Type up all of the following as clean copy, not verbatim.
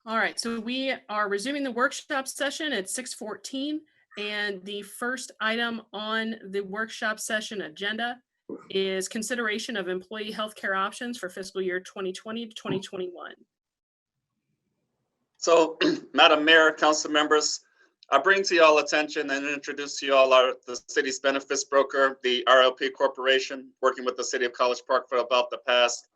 All right, so we are resuming the workshop session at 6:14, and the first item on the workshop session agenda is consideration of employee healthcare options for fiscal year 2020 to 2021. So, Madam Mayor, council members, I bring to y'all attention and introduce to y'all the city's benefits broker, the RLP Corporation, working with the city of College Park for about the past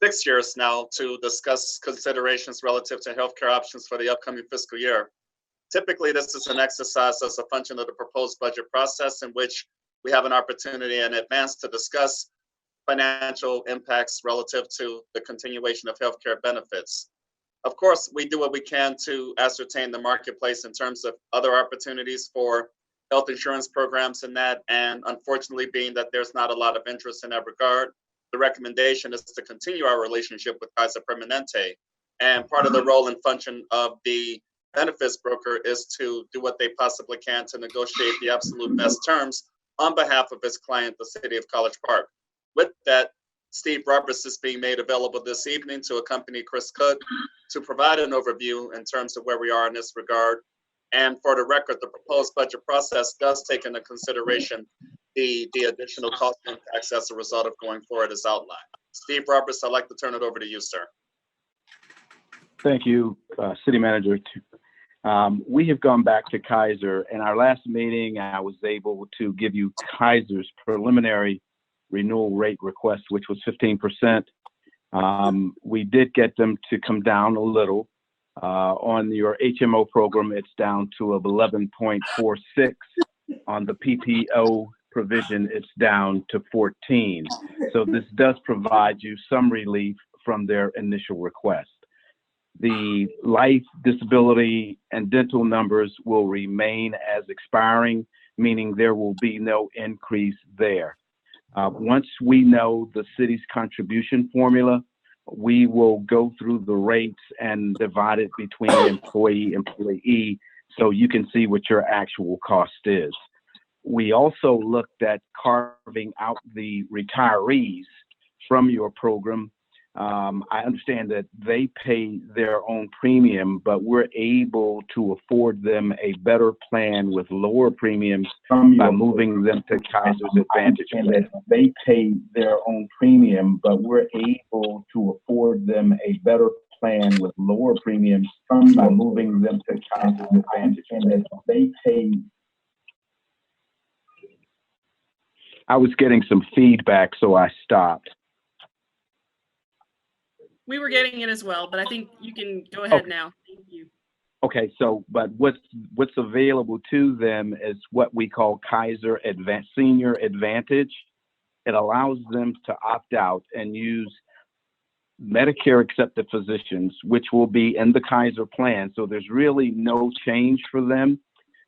6 years now to discuss considerations relative to healthcare options for the upcoming fiscal year. Typically, this is an exercise as a function of the proposed budget process in which we have an opportunity in advance to discuss financial impacts relative to the continuation of healthcare benefits. Of course, we do what we can to ascertain the marketplace in terms of other opportunities for health insurance programs and that. And unfortunately, being that there's not a lot of interest in that regard, the recommendation is to continue our relationship with Kaiser Permanente. And part of the role and function of the benefits broker is to do what they possibly can to negotiate the absolute best terms on behalf of its client, the city of College Park. With that, Steve Roberts is being made available this evening to accompany Chris Cook to provide an overview in terms of where we are in this regard. And for the record, the proposed budget process does take into consideration the additional cost impacts as a result of going forward as outlined. Steve Roberts, I'd like to turn it over to you, sir. Thank you, City Manager. We have gone back to Kaiser. In our last meeting, I was able to give you Kaiser's preliminary renewal rate request, which was 15%. We did get them to come down a little. On your HMO program, it's down to 11.46. On the PPO provision, it's down to 14. So this does provide you some relief from their initial request. The life, disability, and dental numbers will remain as expiring, meaning there will be no increase there. Once we know the city's contribution formula, we will go through the rates and divide it between employee, so you can see what your actual cost is. We also looked at carving out the retirees from your program. I understand that they pay their own premium, but we're able to afford them a better plan with lower premiums by moving them to Kaiser's Advantage. And they pay their own premium, but we're able to afford them a better plan with lower premiums by moving them to Kaiser's Advantage. And they pay. I was getting some feedback, so I stopped. We were getting it as well, but I think you can go ahead now. Thank you. Okay, so but what's available to them is what we call Kaiser Senior Advantage. It allows them to opt out and use Medicare accepted physicians, which will be in the Kaiser plan. So there's really no change for them,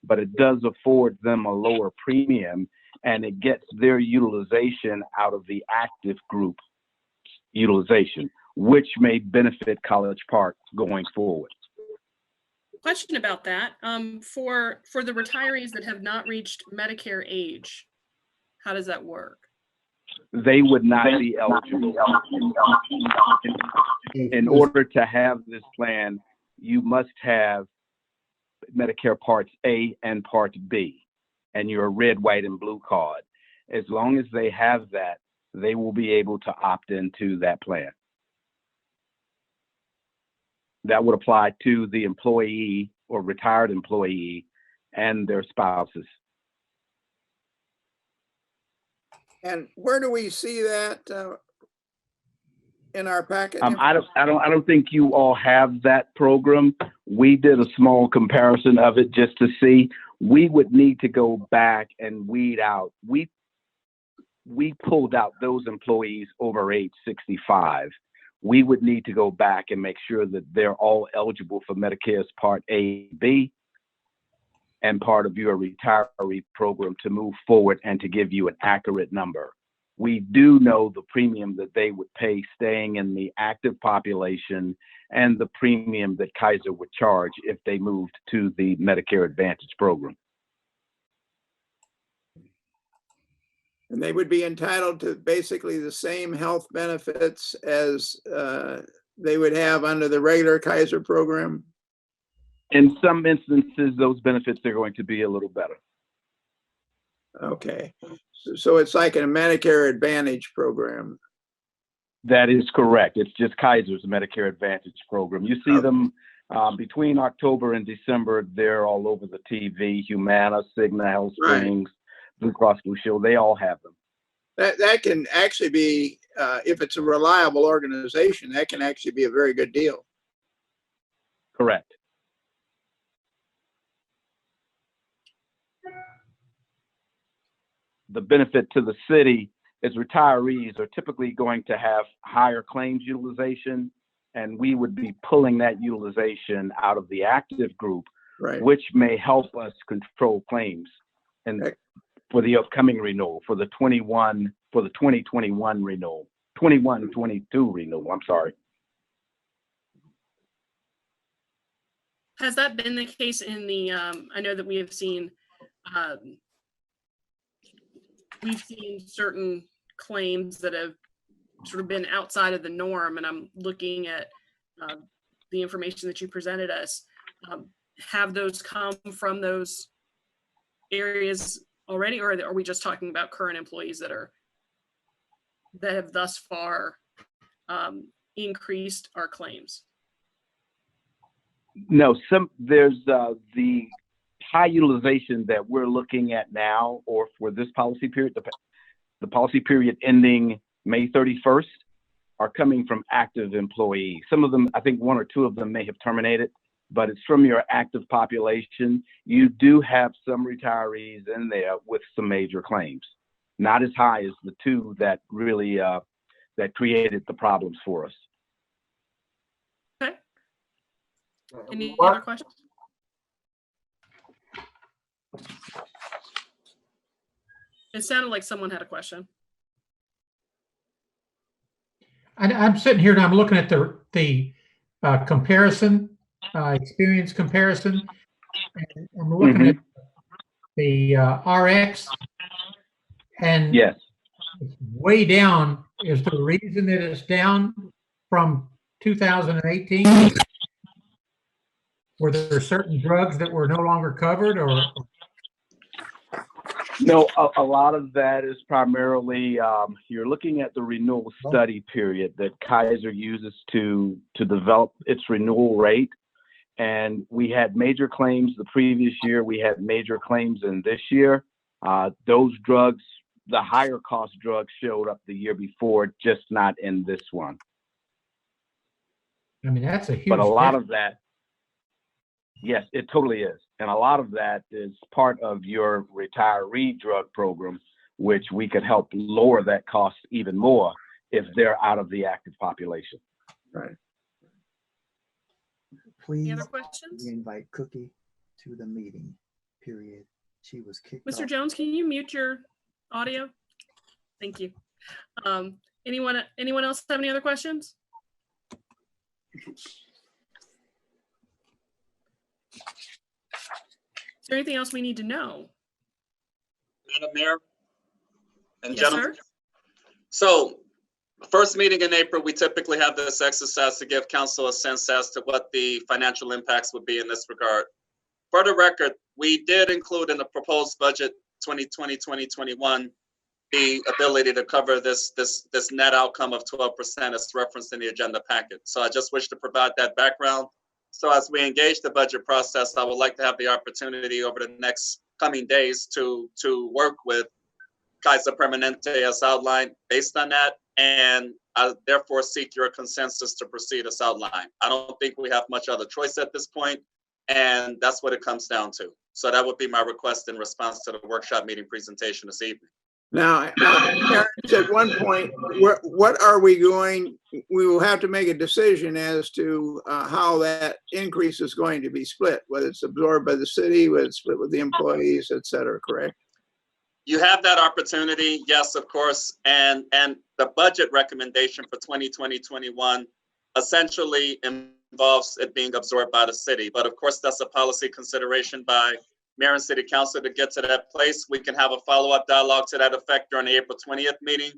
but it does afford them a lower premium, and it gets their utilization out of the active group utilization, which may benefit College Park going forward. Question about that. For the retirees that have not reached Medicare age, how does that work? They would not be eligible. In order to have this plan, you must have Medicare Parts A and Part B, and your red, white, and blue card. As long as they have that, they will be able to opt into that plan. That would apply to the employee or retired employee and their spouses. And where do we see that in our packet? I don't think you all have that program. We did a small comparison of it just to see. We would need to go back and weed out. We pulled out those employees over age 65. We would need to go back and make sure that they're all eligible for Medicare's Part A, B, and part of your retiree program to move forward and to give you an accurate number. We do know the premium that they would pay staying in the active population and the premium that Kaiser would charge if they moved to the Medicare Advantage program. And they would be entitled to basically the same health benefits as they would have under the regular Kaiser program? In some instances, those benefits are going to be a little better. Okay, so it's like a Medicare Advantage program. That is correct. It's just Kaiser's Medicare Advantage program. You see them between October and December. They're all over the TV. Humana, Cigna, Health Right. Springs, Blue Cross Blue Shield. They all have them. That can actually be, if it's a reliable organization, that can actually be a very good deal. Correct. The benefit to the city is retirees are typically going to have higher claims utilization, and we would be pulling that utilization out of the active group, Right. which may help us control claims and Right. for the upcoming renewal, for the 2021 renewal, 21-22 renewal, I'm sorry. Has that been the case in the, I know that we have seen, we've seen certain claims that have sort of been outside of the norm, and I'm looking at the information that you presented us. Have those come from those areas already, or are we just talking about current employees that have thus far increased our claims? No, there's the high utilization that we're looking at now, or for this policy period, the policy period ending May 31st, are coming from active employees. Some of them, I think one or two of them may have terminated, but it's from your active population. You do have some retirees in there with some major claims, not as high as the two that really that created the problems for us. Okay. Any other questions? It sounded like someone had a question. I'm sitting here and I'm looking at the comparison, experience comparison. And I'm looking at the RX, and Yes. it's way down. Is the reason that it's down from 2018? Were there certain drugs that were no longer covered, or? No, a lot of that is primarily, you're looking at the renewal study period that Kaiser uses to develop its renewal rate. And we had major claims the previous year. We had major claims in this year. Those drugs, the higher cost drugs, showed up the year before, just not in this one. I mean, that's a huge. But a lot of that, yes, it totally is. And a lot of that is part of your retiree drug program, which we could help lower that cost even more if they're out of the active population. Right. Any Please other questions? invite Cookie to the meeting, period. She was kicked Mr. off. Jones, can you mute your audio? Thank you. Anyone else have any other questions? Is there anything else we need to know? Madam Mayor and Yes, gentlemen. sir. So, first meeting in April, we typically have this exercise to give council a sense as to what the financial impacts would be in this regard. For the record, we did include in the proposed budget 2020-2021 the ability to cover this net outcome of 12% as referenced in the agenda packet. So I just wish to provide that background. So as we engage the budget process, I would like to have the opportunity over the next coming days to work with Kaiser Permanente as outlined based on that. And I therefore seek your consensus to proceed as outlined. I don't think we have much other choice at this point, and that's what it comes down to. So that would be my request in response to the workshop meeting presentation this evening. Now, Terrence, at one point, what are we going, we will have to make a decision as to how that increase is going to be split, whether it's absorbed by the city, whether it's split with the employees, et cetera, correct? You have that opportunity, yes, of course, and the budget recommendation for 2020-21 essentially involves it being absorbed by the city. But of course, that's a policy consideration by Mayor and City Council to get to that place. We can have a follow-up dialogue to that effect during the April 20th meeting,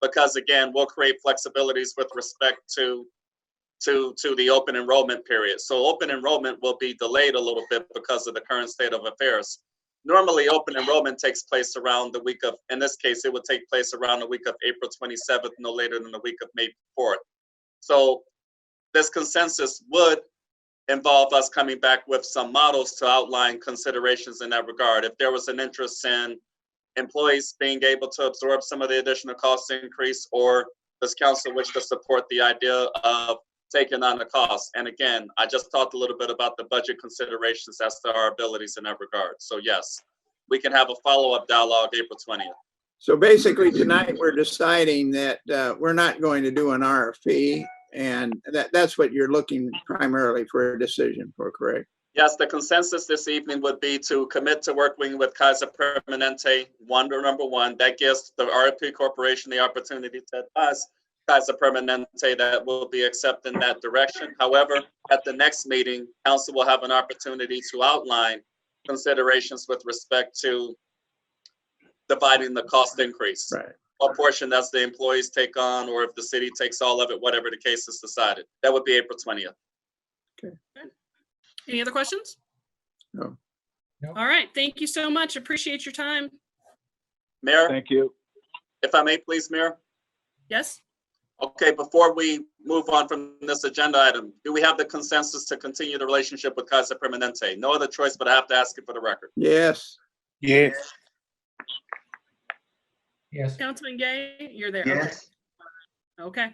because again, we'll create flexibilities with respect to to the open enrollment period. So open enrollment will be delayed a little bit because of the current state of affairs. Normally, open enrollment takes place around the week of, in this case, it would take place around the week of April 27th, no later than the week of May 4th. So this consensus would involve us coming back with some models to outline considerations in that regard. If there was an interest in employees being able to absorb some of the additional cost increase, or does council wish to support the idea of taking on the cost? And again, I just talked a little bit about the budget considerations as to our abilities in that regard. So yes, we can have a follow-up dialogue April 20th. So basically tonight we're deciding that we're not going to do an RFP, and that's what you're looking primarily for a decision for, correct? Yes, the consensus this evening would be to commit to working with Kaiser Permanente, number one. That gives the RFP Corporation the opportunity to advise Kaiser Permanente that will be accepting that direction. However, at the next meeting, council will have an opportunity to outline considerations with respect to dividing the cost increase. Right. What portion does the employees take on, or if the city takes all of it, whatever the case is decided. That would be April 20th. Any other questions? No. All right. Thank you so much. Appreciate your time. Mayor, Thank you. if I may, please, Mayor. Yes. Okay, before we move on from this agenda item, do we have the consensus to continue the relationship with Kaiser Permanente? No other choice, but I have to ask it for the record. Yes. Yes. Yes. Councilman Gay, you're there. Yes. Okay.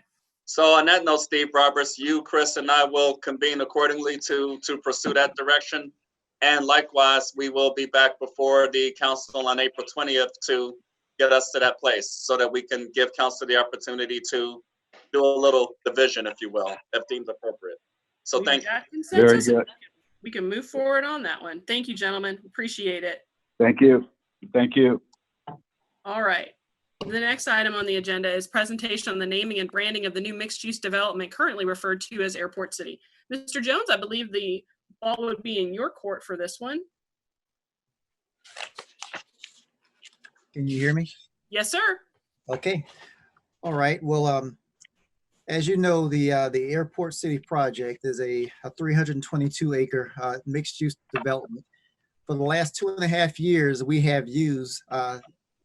So on that note, Steve Roberts, you, Chris, and I will convene accordingly to pursue that direction. And likewise, we will be back before the council on April 20th to get us to that place so that we can give council the opportunity to do a little division, if you will, if deemed appropriate. So We've thank you. got Very consensus. good. We can move forward on that one. Thank you, gentlemen. Appreciate it. Thank you. Thank you. All right. The next item on the agenda is presentation on the naming and branding of the new mixed-use development currently referred to as Airport City. Mr. Jones, I believe the ball would be in your court for this one. Can you hear me? Yes, sir. Okay. All right. Well, as you know, the Airport City project is a 322 acre mixed use development. For the last 2.5 years, we have used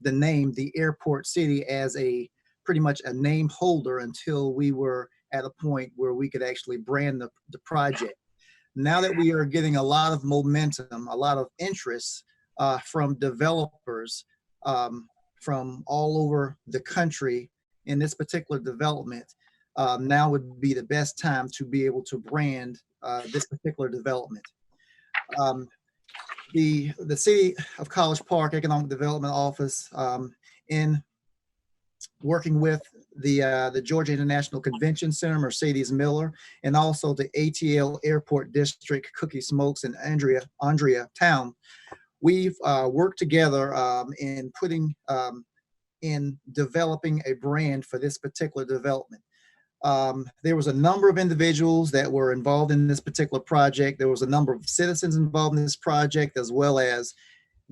the name, the Airport City, as a pretty much a name holder until we were at a point where we could actually brand the project. Now that we are getting a lot of momentum, a lot of interest from developers from all over the country in this particular development, now would be the best time to be able to brand this particular development. The City of College Park Economic Development Office, in working with the Georgia International Convention Center, Mercedes Miller, and also the ATL Airport District, Cookie Smokes, and Andrea Town, we've worked together in putting in developing a brand for this particular development. There was a number of individuals that were involved in this particular project. There was a number of citizens involved in this project, as well as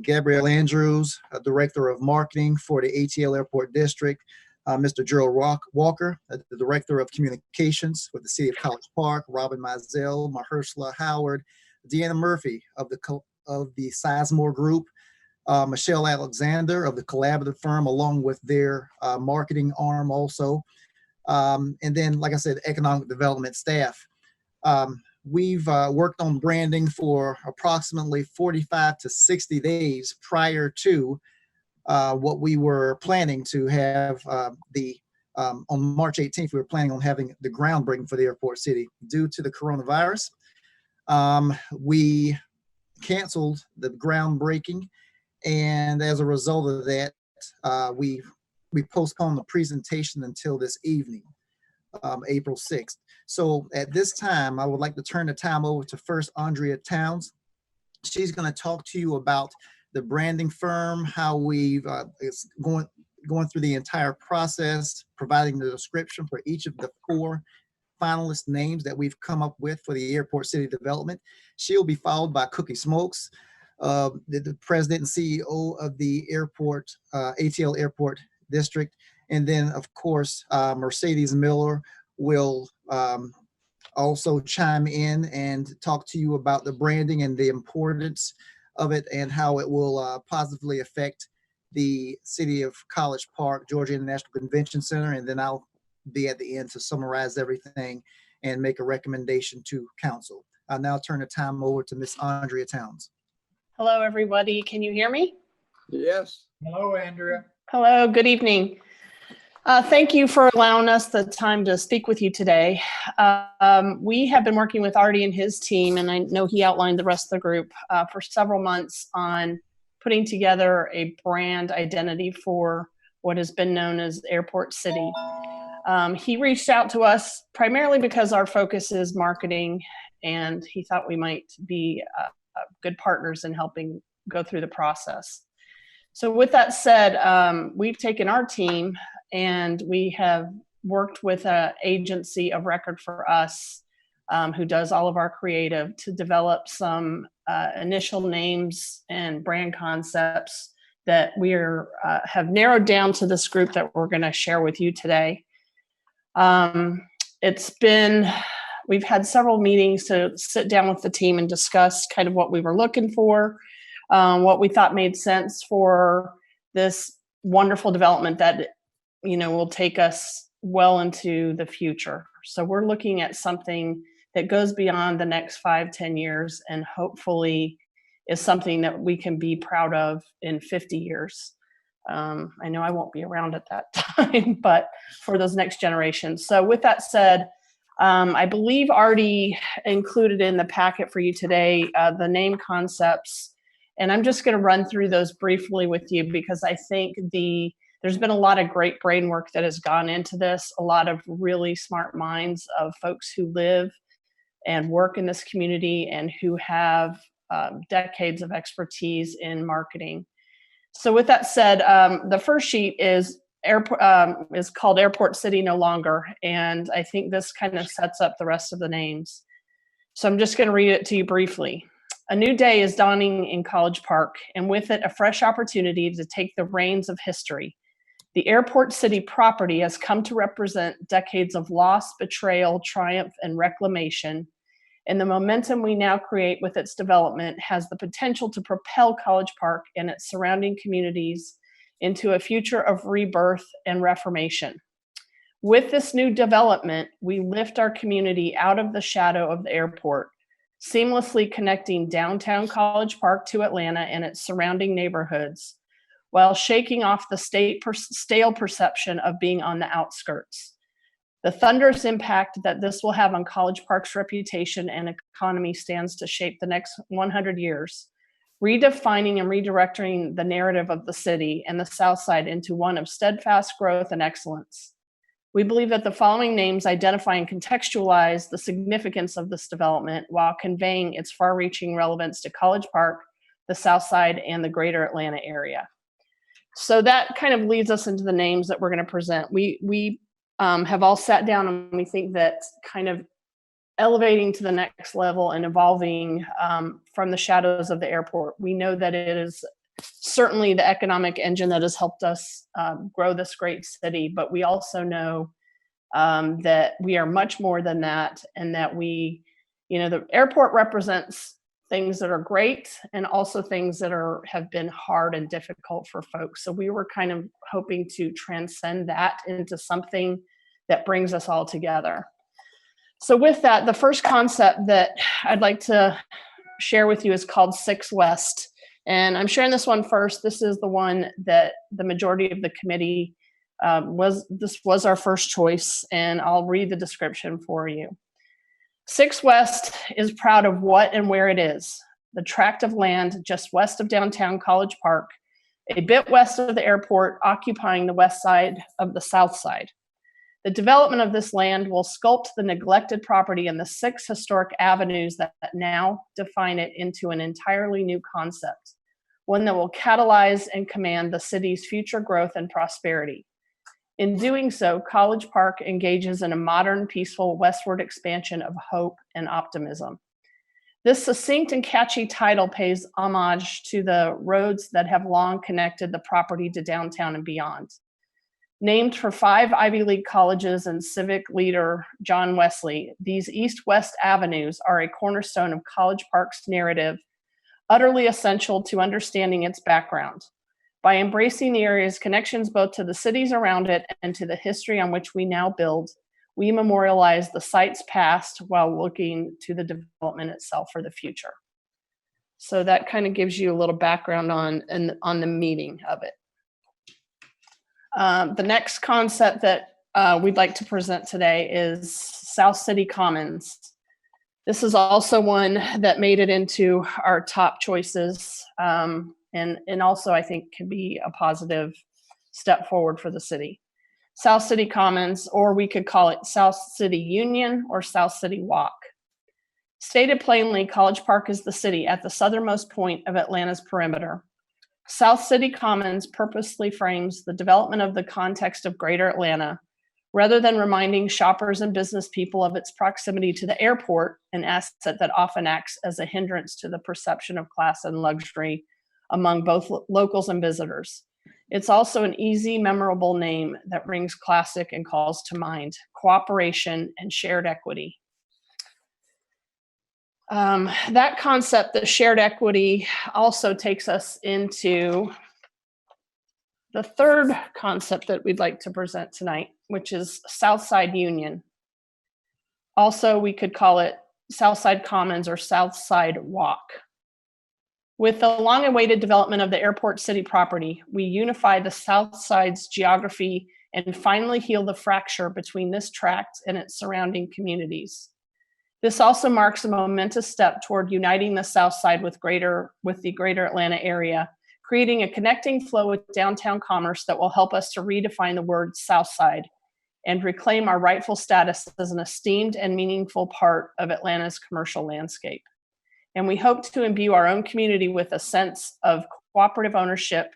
Gabrielle Andrews, Director of Marketing for the ATL Airport District, Mr. Gerald Walker, the Director of Communications with the City of College Park, Robin Mizell, Mahershala Howard, Deanna Murphy of the Sizemore Group, Michelle Alexander of the Collaborative Firm, along with their marketing arm also. And then, like I said, economic development staff. We've worked on branding for approximately 45 to 60 days prior to what we were planning to have on March 18th. We were planning on having the groundbreaking for the Airport City. Due to the coronavirus, we canceled the groundbreaking, and as a result of that, we postponed the presentation until this evening, April 6th. So at this time, I would like to turn the time over to first Andrea Towns. She's going to talk to you about the branding firm, how we've it's going through the entire process, providing the description for each of the 4 finalist names that we've come up with for the Airport City development. She'll be followed by Cookie Smokes, the president and CEO of the airport, ATL Airport District. And then, of course, Mercedes Miller will also chime in and talk to you about the branding and the importance of it and how it will positively affect the city of College Park, Georgia International Convention Center. And then I'll be at the end to summarize everything and make a recommendation to council. I'll now turn the time over to Miss Andrea Towns. Hello, everybody. Can you hear me? Yes. Hello, Andrea. Hello, good evening. Thank you for allowing us the time to speak with you today. We have been working with Artie and his team, and I know he outlined the rest of the group for several months on putting together a brand identity for what has been known as Airport City. He reached out to us primarily because our focus is marketing, and he thought we might be good partners in helping go through the process. So with that said, we've taken our team and we have worked with an agency of record for us who does all of our creative to develop some initial names and brand concepts that we have narrowed down to this group that we're going to share with you today. We've had several meetings to sit down with the team and discuss kind of what we were looking for, what we thought made sense for this wonderful development that, will take us well into the future. So we're looking at something that goes beyond the next 5-10 years and hopefully is something that we can be proud of in 50 years. I know I won't be around at that time, but for those next generations. So with that said, I believe Artie included in the packet for you today the name concepts, and I'm just going to run through those briefly with you because I think there's been a lot of great brain work that has gone into this, a lot of really smart minds of folks who live and work in this community and who have decades of expertise in marketing. So with that said, the first sheet is called Airport City No Longer, and I think this kind of sets up the rest of the names. So I'm just going to read it to you briefly. A new day is dawning in College Park, and with it a fresh opportunity to take the reins of history. The Airport City property has come to represent decades of loss, betrayal, triumph, and reclamation, and the momentum we now create with its development has the potential to propel College Park and its surrounding communities into a future of rebirth and reformation. With this new development, we lift our community out of the shadow of the airport, seamlessly connecting downtown College Park to Atlanta and its surrounding neighborhoods, while shaking off the stale perception of being on the outskirts. The thunderous impact that this will have on College Park's reputation and economy stands to shape the next 100 years, redefining and redirecting the narrative of the city and the South Side into one of steadfast growth and excellence. We believe that the following names identify and contextualize the significance of this development while conveying its far-reaching relevance to College Park, the South Side, and the greater Atlanta area. So that kind of leads us into the names that we're going to present. We have all sat down and we think that kind of elevating to the next level and evolving from the shadows of the airport. We know that it is certainly the economic engine that has helped us grow this great city, but we also know that we are much more than that, and that the airport represents things that are great and also things that have been hard and difficult for folks. So we were kind of hoping to transcend that into something that brings us all together. So with that, the first concept that I'd like to share with you is called 6 West. And I'm sharing this one first. This is the one that the majority of the committee was our first choice, and I'll read the description for you. 6 West is proud of what and where it is: the tract of land just west of downtown College Park, a bit west of the airport, occupying the west side of the South Side. The development of this land will sculpt the neglected property and the 6 historic avenues that now define it into an entirely new concept, one that will catalyze and command the city's future growth and prosperity. In doing so, College Park engages in a modern, peaceful westward expansion of hope and optimism. This succinct and catchy title pays homage to the roads that have long connected the property to downtown and beyond. Named for 5 Ivy League colleges and civic leader John Wesley, these east-west avenues are a cornerstone of College Park's narrative, utterly essential to understanding its background. By embracing the area's connections both to the cities around it and to the history on which we now build, we memorialize the site's past while looking to the development itself for the future. So that kind of gives you a little background on the meaning of it. The next concept that we'd like to present today is South City Commons. This is also one that made it into our top choices, and also I think can be a positive step forward for the city. South City Commons, or we could call it South City Union or South City Walk. Stated plainly, College Park is the city at the southernmost point of Atlanta's perimeter. South City Commons purposely frames the development of the context of Greater Atlanta, rather than reminding shoppers and business people of its proximity to the airport, an asset that often acts as a hindrance to the perception of class and luxury among both locals and visitors. It's also an easy, memorable name that rings classic and calls to mind cooperation and shared equity. That concept, the shared equity, also takes us into the third concept that we'd like to present tonight, which is Southside Union. Also, we could call it Southside Commons or Southside Walk. With the long-awaited development of the airport city property, we unify the South Side's geography and finally heal the fracture between this tract and its surrounding communities. This also marks a momentous step toward uniting the South Side with the greater Atlanta area, creating a connecting flow with downtown commerce that will help us to redefine the word South Side and reclaim our rightful status as an esteemed and meaningful part of Atlanta's commercial landscape. And we hope to imbue our own community with a sense of cooperative ownership,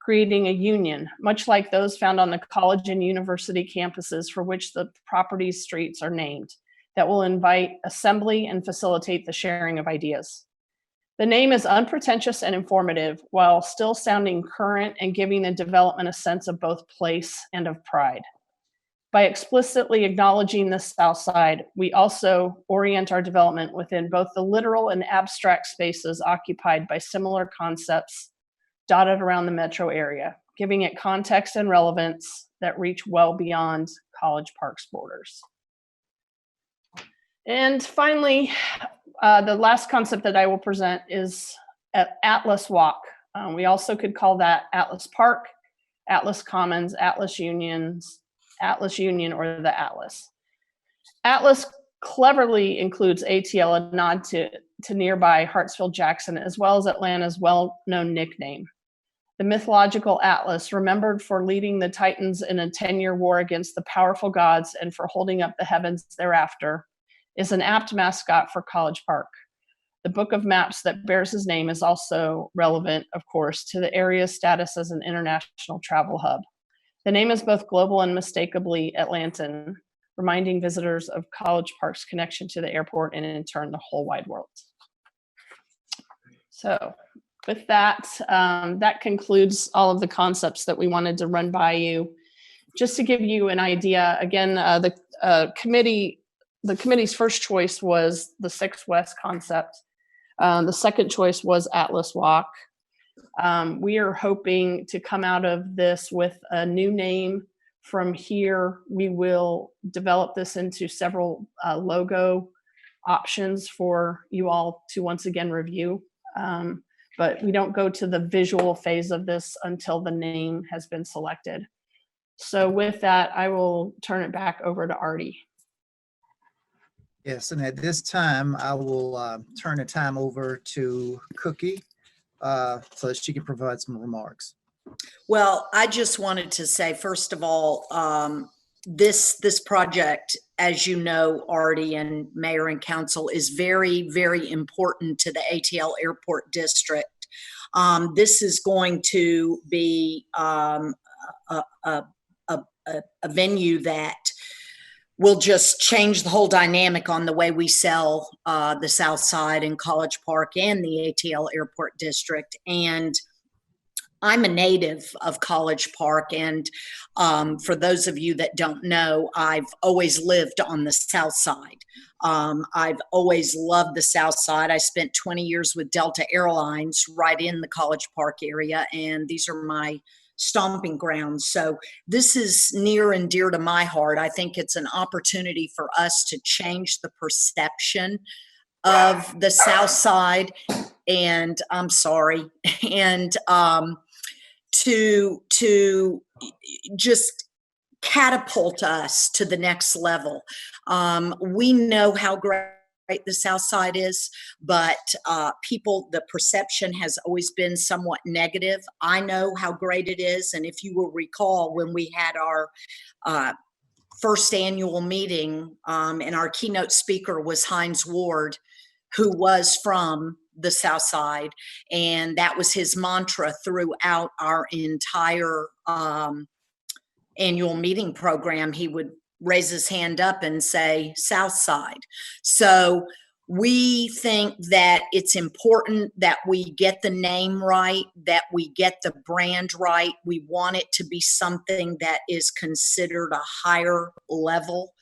creating a union, much like those found on the college and university campuses for which the property's streets are named, that will invite assembly and facilitate the sharing of ideas. The name is unpretentious and informative while still sounding current and giving the development a sense of both place and of pride. By explicitly acknowledging the South Side, we also orient our development within both the literal and abstract spaces occupied by similar concepts dotted around the metro area, giving it context and relevance that reach well beyond College Park's borders. And finally, the last concept that I will present is Atlas Walk. We also could call that Atlas Park, Atlas Commons, Atlas Union, or the Atlas. Atlas cleverly includes ATL, a nod to nearby Hartsfield-Jackson, as well as Atlanta's well-known nickname. The mythological Atlas, remembered for leading the Titans in a 10-year war against the powerful gods and for holding up the heavens thereafter, is an apt mascot for College Park. The book of maps that bears his name is also relevant, of course, to the area's status as an international travel hub. The name is both global and unmistakably Atlantan, reminding visitors of College Park's connection to the airport and in turn the whole wide world. So with that, that concludes all of the concepts that we wanted to run by you. Just to give you an idea, again, the committee's first choice was the 6 West concept. The second choice was Atlas Walk. We are hoping to come out of this with a new name. From here, we will develop this into several logo options for you all to once again review. But we don't go to the visual phase of this until the name has been selected. So with that, I will turn it back over to Artie. Yes, and at this time, I will turn the time over to Cookie so that she can provide some remarks. Well, I just wanted to say, first of all, this project, as you know, Artie and Mayor and Council, is very, very important to the ATL Airport District. This is going to be a venue that will just change the whole dynamic on the way we sell the South Side and College Park and the ATL Airport District. And I'm a native of College Park, and for those of you that don't know, I've always lived on the South Side. I've always loved the South Side. I spent 20 years with Delta Airlines right in the College Park area, and these are my stomping grounds. So this is near and dear to my heart. I think it's an opportunity for us to change the perception of the South Side, and I'm sorry, and to just catapult us to the next level. We know how great the South Side is, but the perception has always been somewhat negative. I know how great it is, and if you will recall, when we had our first annual meeting, and our keynote speaker was Hines Ward, who was from the South Side, and that was his mantra throughout our entire annual meeting program. He would raise his hand up and say South Side. So we think that it's important that we get the name right, that we get the brand right. We want it to be something that is considered a higher level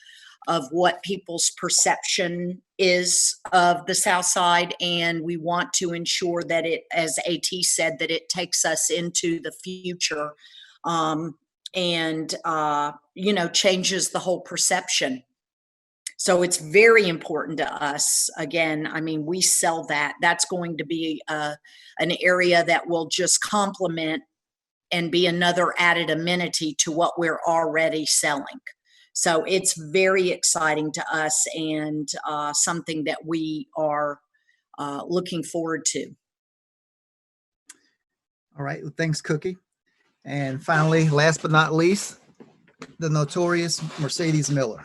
of what people's perception is of the South Side. And we want to ensure that it, as AT said, that it takes us into the future, and changes the whole perception. So it's very important to us. Again, I mean, we sell that. That's going to be an area that will just complement and be another added amenity to what we're already selling. So it's very exciting to us, and something that we are looking forward to. All right, well, thanks, Cookie. And finally, last but not least, the notorious Mercedes Miller.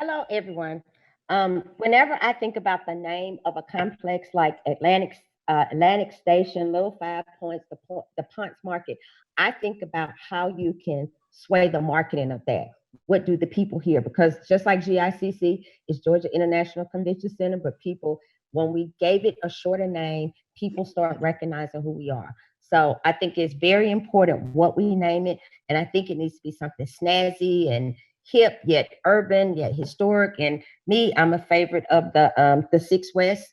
Hello, everyone. Whenever I think about the name of a complex like Atlantic Station, Little 5 Points, the Ponce Market, I think about how you can sway the marketing of that. What do the people hear? Because just like GICC is Georgia International Convention Center, but people, when we gave it a shorter name, people start recognizing who we are. So I think it's very important what we name it. And I think it needs to be something snazzy and hip, yet urban, yet historic. And me, I'm a favorite of the 6 West.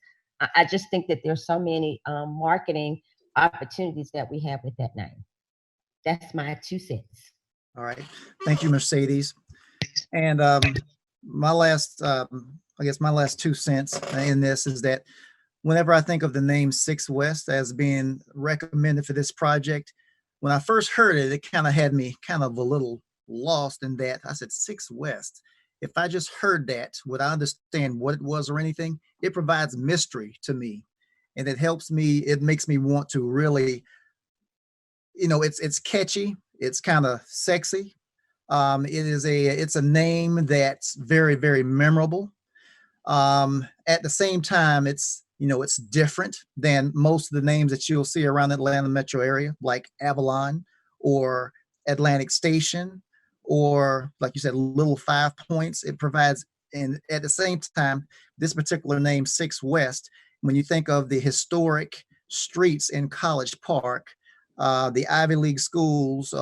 I just think that there's so many marketing opportunities that we have with that name. That's my 2 cents. All right. Thank you, Mercedes. And my last 2 cents in this is that whenever I think of the name 6 West as being recommended for this project, when I first heard it, it kind of had me kind of a little lost in that. I said 6 West. If I just heard that without understand what it was or anything, it provides mystery to me. And it helps me, it makes me want to really, it's catchy. It's kind of sexy. It's a name that's very, very memorable. At the same time, it's different than most of the names that you'll see around the Atlanta metro area, like Avalon or Atlantic Station, or like you said, Little 5 Points. It provides, and at the same time, this particular name 6 West, when you think of the historic streets in College Park, the Ivy League schools,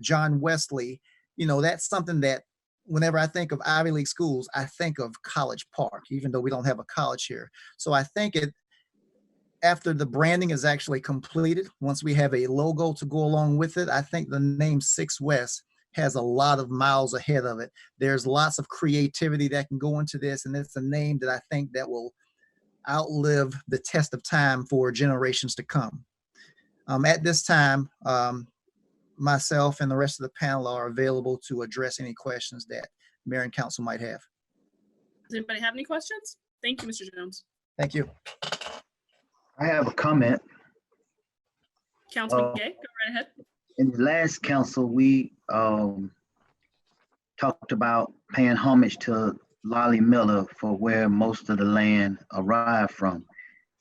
John Wesley, that's something that whenever I think of Ivy League schools, I think of College Park, even though we don't have a college here. So I think after the branding is actually completed, once we have a logo to go along with it, I think the name 6 West has a lot of miles ahead of it. There's lots of creativity that can go into this, and it's a name that I think that will outlive the test of time for generations to come. At this time, myself and the rest of the panel are available to address any questions that Mayor and Council might have. Does anybody have any questions? Thank you, Mr. Jones. Thank you. I have a comment. Councilman Gay, go right ahead. In the last council, we talked about paying homage to Lolly Miller for where most of the land arrived from.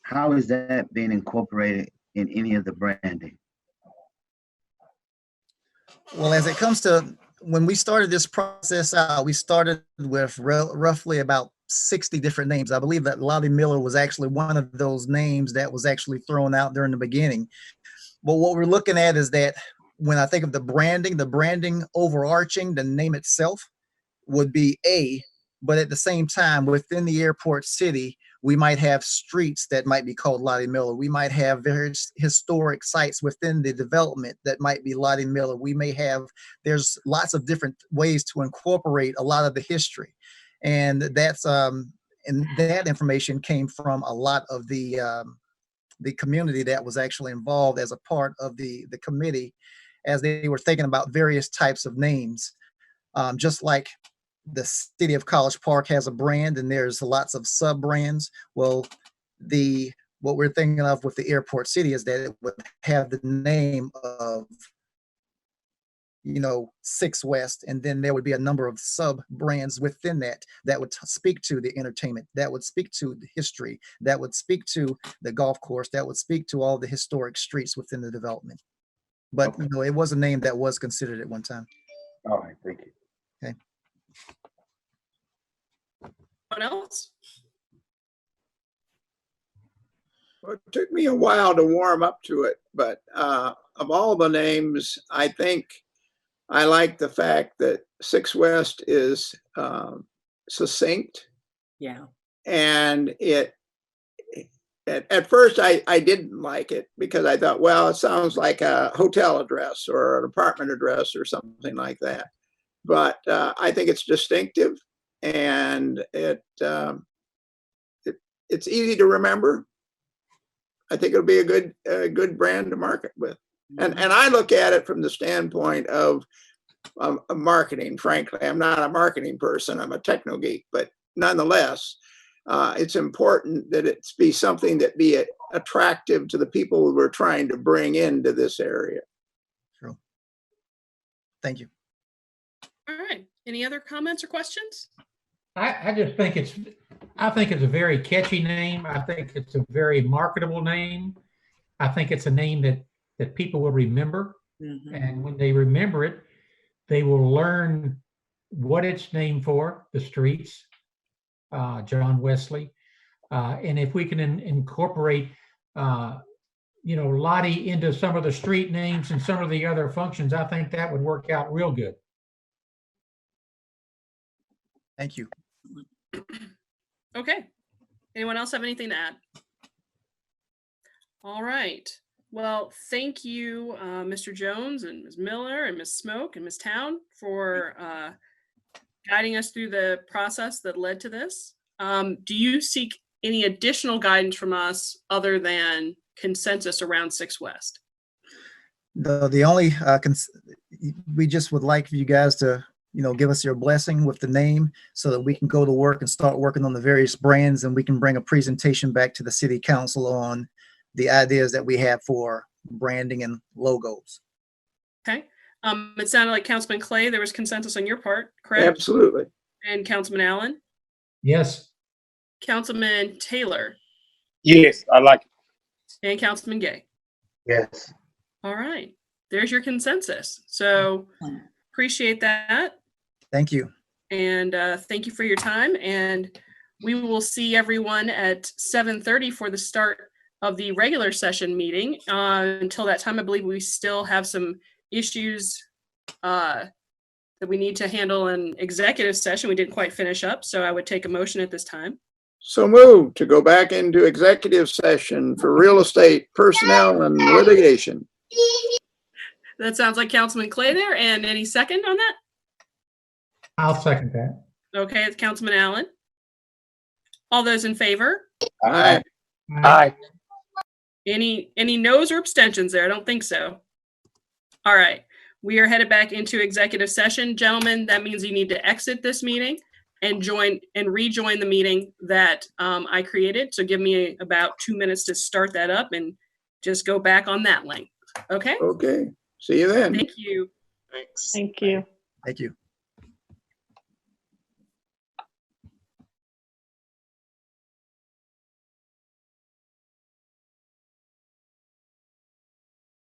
How is that being incorporated in any of the branding? Well, as it comes to when we started this process out, we started with roughly about 60 different names. I believe that Lolly Miller was actually one of those names that was actually thrown out there in the beginning. But what we're looking at is that when I think of the branding overarching, the name itself would be A, but at the same time, within the airport city, we might have streets that might be called Lottie Miller. We might have various historic sites within the development that might be Lottie Miller. We may have, there's lots of different ways to incorporate a lot of the history. And that's, and that information came from a lot of the community that was actually involved as a part of the committee as they were thinking about various types of names. Just like the city of College Park has a brand and there's lots of sub brands. Well, what we're thinking of with the airport city is that it would have the name of, you know, Six West, and then there would be a number of sub brands within that would speak to the entertainment, that would speak to the history, that would speak to the golf course, that would speak to all the historic streets within the development. But you know, it was a name that was considered at one time. All right, thank you. Okay. Anyone else? Well, it took me a while to warm up to it, but of all the names, I think I like the fact that Six West is succinct, Yeah. and at first I didn't like it because I thought, well, it sounds like a hotel address or an apartment address or something like that. But I think it's distinctive, and it's easy to remember. I think it'll be a good brand to market with. And I look at it from the standpoint of marketing. Frankly, I'm not a marketing person. I'm a techno geek, but nonetheless, it's important that it be something that be attractive to the people we're trying to bring into this area. True. Thank you. All right. Any other comments or questions? I just think it's a very catchy name. I think it's a very marketable name. I think it's a name that people will remember. Mhm. And when they remember it, they will learn what it's named for, the streets, John Wesley. And if we can incorporate, you know, Lottie into some of the street names and some of the other functions, I think that would work out real good. Thank you. Okay. Anyone else have anything to add? All right. Well, thank you, Mr. Jones and Ms. Miller and Ms. Smoke and Ms. Town for guiding us through the process that led to this. Do you seek any additional guidance from us other than consensus around Six West? The only, we just would like for you guys to, you know, give us your blessing with the name so that we can go to work and start working on the various brands, and we can bring a presentation back to the city council on the ideas that we have for branding and logos. Okay. It sounded like Councilman Clay, there was consensus on your part, correct? Absolutely. And Councilman Allen, Yes. Councilman Taylor, Yes, I like it. and Councilman Gay. Yes. All right. There's your consensus. So appreciate that. Thank you. And thank you for your time. And we will see everyone at 7:30 for the start of the regular session meeting. Until that time, I believe we still have some issues that we need to handle in executive session. We didn't quite finish up, so I would take a motion at this time. So move to go back into executive session for real estate, personnel, and litigation. That sounds like Councilman Clay there. And any second on that? I'll second that. Okay, it's Councilman Allen. All those in favor? Aye. Aye. Any no's or abstentions there? I don't think so. All right, we are headed back into executive session. Gentlemen, that means you need to exit this meeting and rejoin the meeting that I created. So give me about 2 minutes to start that up and just go back on that link. Okay? Okay. See you then. Thank you. Thanks. Thank you. Thank you.